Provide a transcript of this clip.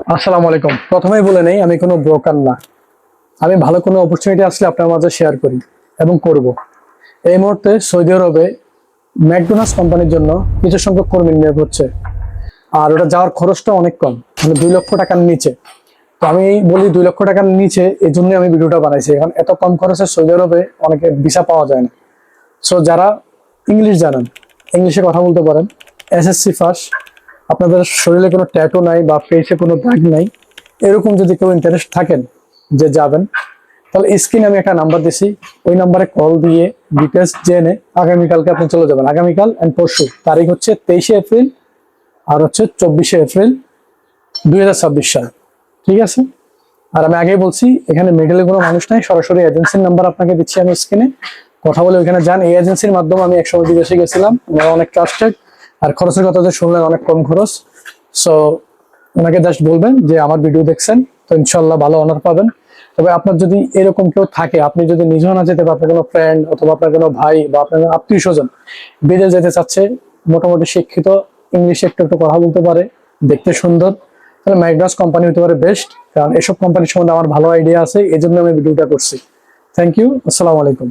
আসসালামু আলাইকুম। প্রথমেই বলে নেই, আমি কোনো ব্রোকার না। আমি ভালো কোনো অপরচুনিটি আসলে আপনার মাঝে শেয়ার করি এবং করব। এই মুহূর্তে সৌদি আরবে ম্যাকডোনাল্ডস কোম্পানির জন্য কিছু সংখ্যক কর্মী নিয়োগ হচ্ছে। আর ওটা যাওয়ার খরচটা অনেক কম, মানে 2 লক্ষ টাকার নিচে। তো আমি বলি 2 লক্ষ টাকার নিচে, এই জন্যই আমি ভিডিওটা বানাইছি। এখন এত কম খরচে সৌদি আরবে অনেকে ভিসা পাওয়া যায় না। সো যারা ইংলিশ জানেন, ইংলিশে কথা বলতে পারেন, এসএসসি ফার্স্ট, আপনাদের শরীরে কোনো ট্যাটু নাই বা ফেসে কোনো দাগ নাই, এরকম যদি কেউ ইন্টারেস্ট থাকেন যে যাবেন, তাহলে স্ক্রিনে আমি একটা নাম্বার দিছি, ওই নাম্বারে কল দিয়ে ডিটেলস জেনে আগামীকালকে আপনি চলে যাবেন। আগামীকাল অ্যান্ড পরশু, তারিখ হচ্ছে 23শে এপ্রিল আর হচ্ছে 24শে এপ্রিল 2026 সাল। ঠিক আছে? আর আমি আগেই বলছি, এখানে মিডলে কোনো মানুষ নাই, সরাসরি এজেন্সির নাম্বার আপনাকে দিচ্ছি আমি স্ক্রিনে, কথা বলে ওইখানে যান। এই এজেন্সির মাধ্যমে আমি একসময় বিদেশে গেছিলাম, ওনারা অনেক ট্রাস্টেড। আর খরচের কথা যে শুনলেন, অনেক কম খরচ। সো ওনাকে জাস্ট বলবেন যে আমার ভিডিও দেখছেন, তো ইনশাল্লাহ ভালো অনার পাবেন। তবে আপনার যদি এরকম কেউ থাকে, আপনি যদি নিজেও না যেতে পারেন, আপনার কোনো ফ্রেন্ড অথবা আপনার কোনো ভাই বা আপনার আত্মীয় স্বজন বিদেশ যেতে চাচ্ছে, মোটামুটি শিক্ষিত, ইংলিশে একটু একটু কথা বলতে পারে, দেখতে সুন্দর, তাহলে ম্যাকডোনাল্ডস কোম্পানি হতে পারে বেস্ট। কারণ এসব কোম্পানির সম্বন্ধে আমার ভালো আইডিয়া আছে, এই জন্য আমি ভিডিওটা করছি। Thank you. আসসালামু আলাইকুম।